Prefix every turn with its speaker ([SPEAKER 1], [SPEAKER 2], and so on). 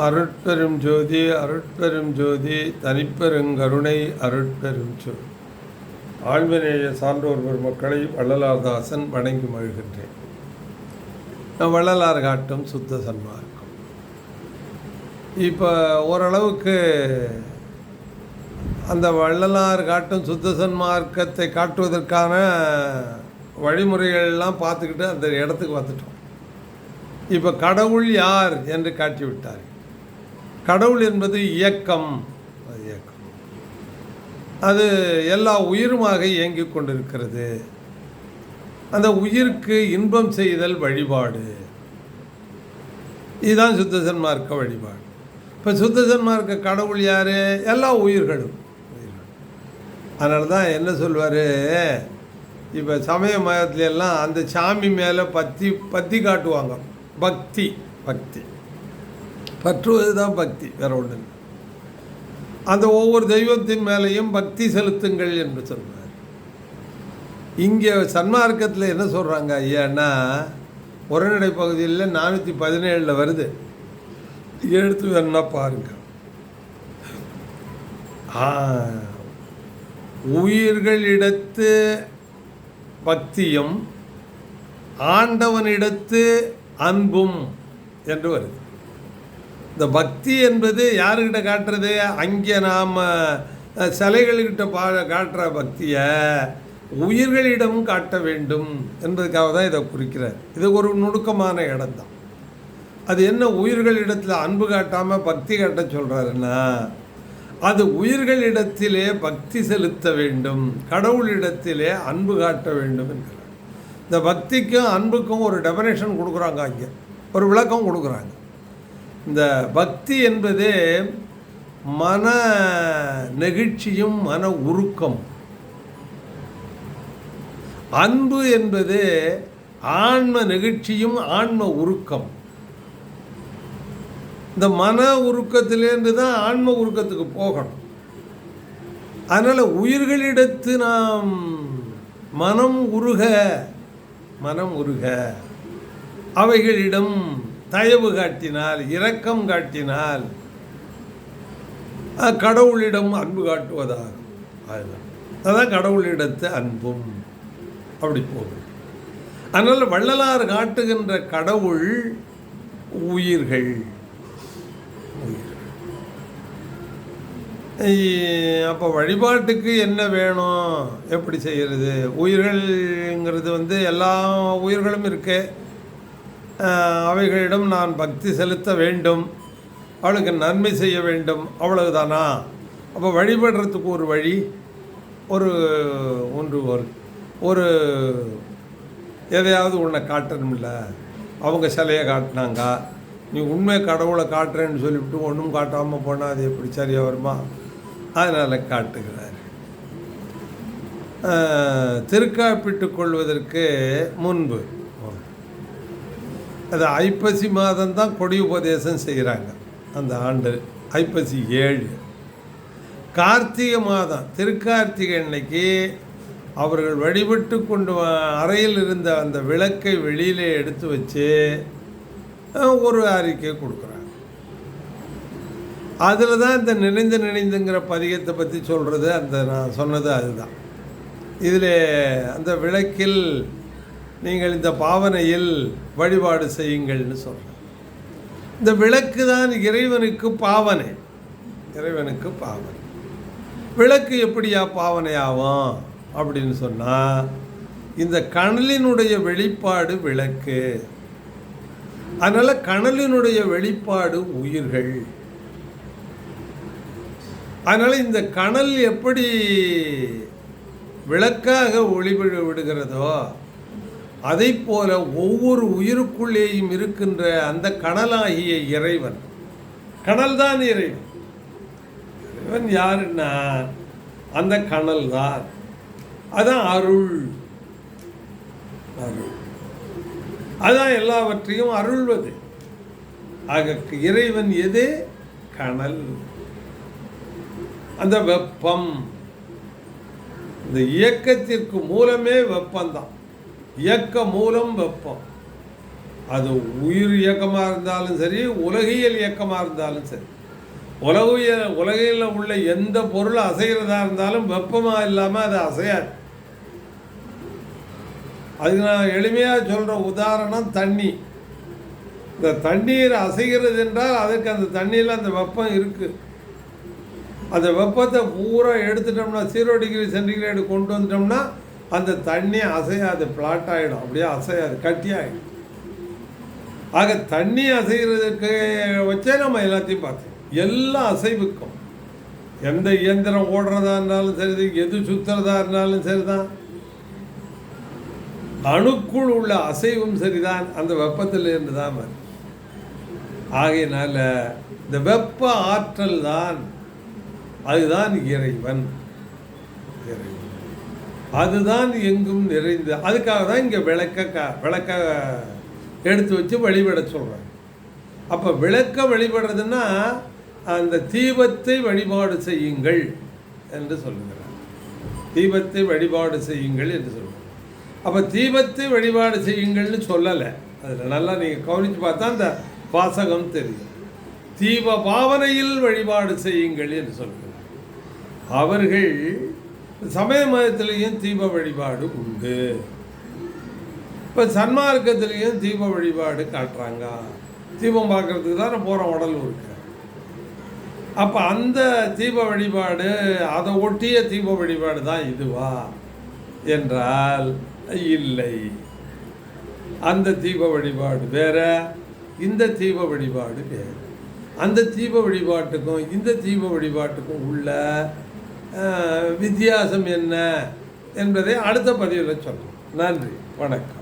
[SPEAKER 1] அருட்பெரும் ஜோதி அருட்பெரும் ஜோதி தனிப்பெருங்கருணை அருட்பெரும் ஜோதி. ஆழ்வினேய சான்றோர் பெருமக்களை வள்ளலார்தாசன் வணங்கி மகிழ்கின்றேன். வள்ளலார் காட்டும் சுத்த சன்மார்க்கம். இப்போ ஓரளவுக்கு அந்த வள்ளலார் காட்டும் சுத்த சன்மார்க்கத்தை காட்டுவதற்கான வழிமுறைகள்லாம் பார்த்துக்கிட்டு அந்த இடத்துக்கு வந்துட்டோம். இப்போ கடவுள் யார் என்று காட்டிவிட்டார். கடவுள் என்பது இயக்கம். அது எல்லா உயிருமாக இயங்கிக் கொண்டிருக்கிறது. அந்த உயிருக்கு இன்பம் செய்தல் வழிபாடு. இதுதான் சுத்த சன்மார்க்க வழிபாடு. இப்போ சுத்த சன்மார்க்க கடவுள் யார்? எல்லா உயிர்களும். அதனால தான் என்ன சொல்வார், இப்போ சமய மதத்துல எல்லாம் அந்த சாமி மேலே பத்தி காட்டுவாங்க. பக்தி பற்றுவது தான் பக்தி, வேற ஒன்று. அந்த ஒவ்வொரு தெய்வத்தின் மேலேயும் பக்தி செலுத்துங்கள் என்று சொல்வார். இங்கே சன்மார்க்கத்தில் என்ன சொல்கிறாங்க ஐயான்னா, உரைநடை பகுதியில் 417 வருது, எடுத்து வேணா பாருங்க. உயிர்களிடத்து பக்தியும் ஆண்டவனிடத்து அன்பும் என்று வருது. இந்த பக்தி என்பது யாருக்கிட்ட காட்டுறது? அங்கே நாம் சிலைகள்கிட்ட காட்டுற பக்தியை உயிர்களிடம் காட்ட வேண்டும் என்பதுக்காக தான் இதை குறிக்கிறார். இது ஒரு நுணுக்கமான இடம்தான். அது என்ன, உயிர்களிடத்தில் அன்பு காட்டாமல் பக்தி காட்ட சொல்கிறாருன்னா, அது உயிர்களிடத்திலே பக்தி செலுத்த வேண்டும், கடவுளிடத்திலே அன்பு காட்ட வேண்டும் என்கிறார். இந்த பக்திக்கும் அன்புக்கும் ஒரு டெஃபனேஷன் கொடுக்குறாங்க, அங்கே ஒரு விளக்கம் கொடுக்குறாங்க. இந்த பக்தி என்பது மன நெகிழ்ச்சியும் மன உருக்கம். அன்பு என்பது ஆன்ம நெகிழ்ச்சியும் ஆன்ம உருக்கம். இந்த மன உருக்கத்திலேருந்து தான் ஆன்ம உருக்கத்துக்கு போகணும். அதனால் உயிர்களிடத்து நாம் மனம் உருக அவைகளிடம் தயவு காட்டினால், இரக்கம் காட்டினால் கடவுளிடம் அன்பு காட்டுவதாகும். அதுதான் கடவுளிடத்து அன்பும். அப்படி போகும். அதனால் வள்ளலார் காட்டுகின்ற கடவுள் உயிர்கள். அப்போ வழிபாட்டுக்கு என்ன வேணும், எப்படி செய்கிறது? உயிர்கள்ங்கிறது எல்லா உயிர்களும் இருக்கு. அவைகளிடம் நான் பக்தி செலுத்த வேண்டும், அவளுக்கு நன்மை செய்ய வேண்டும், அவ்வளவுதானா? அப்போ வழிபடுறதுக்கு ஒரு வழி, ஒரு எதையாவது உன்னை காட்டணும்ல. அவங்க சிலையை காட்டினாங்க, நீ உண்மை கடவுளை காட்டுறேன்னு சொல்லிவிட்டு ஒன்றும் காட்டாமல் போனால் அது எப்படி சரியாக வருமா? அதனால் காட்டுகிறார். திருக்காப்பிட்டு கொள்வதற்கு முன்பு அது ஐப்பசி மாதம்தான் கொடி உபதேசம் செய்கிறாங்க. அந்த ஆண்டு ஐப்பசி 7. கார்த்திகை மாதம் திருக்கார்த்திகை அன்னைக்கு அவர்கள் வழிபட்டு கொண்டு அறையில் இருந்த அந்த விளக்கை வெளியிலே எடுத்து வச்சு ஒரு அறிக்கை கொடுக்குறாங்க. அதில் தான் இந்த நினைந்துங்கிற பதிகத்தை பற்றி சொல்கிறது. அந்த நான் சொன்னது அதுதான். இதில் அந்த விளக்கில் நீங்கள் இந்த பாவனையில் வழிபாடு செய்யுங்கள்னு சொல்கிறேன். இந்த விளக்கு தான் இறைவனுக்கு பாவனை. விளக்கு எப்படியா பாவனை ஆகும் அப்படின்னு சொன்னால், இந்த கனலினுடைய வெளிப்பாடு விளக்கு. அதனால் கனலினுடைய வெளிப்பாடு உயிர்கள். அதனால் இந்த கனல் எப்படி விளக்காக விடுகிறதோ, அதை போல ஒவ்வொரு உயிருக்குள்ளேயும் இருக்கின்ற அந்த கனலாகிய இறைவன். கனல் தான் இறைவன். இறைவன் யாருன்னா அந்த கனல் தான். அதான் அருள். அதான் எல்லாவற்றையும் அருள்வது. ஆக இறைவன் எது? கனல். அந்த வெப்பம், இந்த இயக்கத்திற்கு மூலமே வெப்பம்தான். இயக்க மூலம் வெப்பம். அது உயிர் இயக்கமாக இருந்தாலும் சரி, உலகியல் இயக்கமாக இருந்தாலும் சரி. உலகில் உள்ள எந்த பொருள் அசைகிறதா இருந்தாலும் வெப்பமாக இல்லாமல் அது அசையாது. அதுக்கு நான் எளிமையாக சொல்கிற உதாரணம் தண்ணி. இந்த தண்ணீர் அசைகிறது என்றால் அதுக்கு அந்த தண்ணியில் அந்த வெப்பம் இருக்குது. அந்த வெப்பத்தை பூரா எடுத்துட்டோம்னா 0 டிகிரி சென்டிகிரேடு கொண்டு வந்துட்டோம்னா அந்த தண்ணி அசையாது, பிளாட் ஆகிடும், அப்படியே அசையாது, கட்டியாகிடும். ஆக தண்ணி அசைகிறதுக்கு வச்சே நம்ம எல்லாத்தையும் பார்த்தோம். எல்லா அசைவுக்கும் எந்த இயந்திரம் ஓடுறதா இருந்தாலும் சரி, எது சுற்றுறதா இருந்தாலும் சரிதான், அணுக்குள் உள்ள அசைவும் சரிதான், அந்த வெப்பத்திலிருந்து தான் வரும். ஆகையினால இந்த வெப்ப ஆற்றல் தான், அதுதான் இறைவன். அதுதான் எங்கும் நிறைந்து. அதுக்காக தான் இங்கே விளக்க எடுத்து வச்சு வழிபட சொல்கிறாங்க. அப்போ விளக்க வழிபடுறதுன்னா அந்த தீபத்தை வழிபாடு செய்யுங்கள் என்று சொல்லுகிறார். தீபத்தை வழிபாடு செய்யுங்கள் என்று சொல்லுவாங்க. அப்போ தீபத்தை வழிபாடு செய்யுங்கள்னு சொல்லலை. அதில் நல்லா நீங்கள் கவனித்து பார்த்தா அந்த வாசகம் தெரியும். தீப பாவனையில் வழிபாடு செய்யுங்கள் என்று சொல்கிறார். அவர்கள் சமய மதத்திலையும் தீப வழிபாடு உண்டு. இப்போ சன்மார்க்கத்திலையும் தீப வழிபாடு காட்டுறாங்க. தீபம் பார்க்கறதுக்கு தான் நான் போகிறேன் உடலூருக்கு. அப்போ அந்த தீப வழிபாடு, அதை ஒட்டிய தீப வழிபாடு தான் இதுவா என்றால் இல்லை. அந்த தீப வழிபாடு வேற, இந்த தீப வழிபாடு வேறு. அந்த தீப வழிபாட்டுக்கும் இந்த தீப வழிபாட்டுக்கும் உள்ள வித்தியாசம் என்ன என்பதை அடுத்த பதிவில் சொல்கிறேன். நன்றி, வணக்கம்.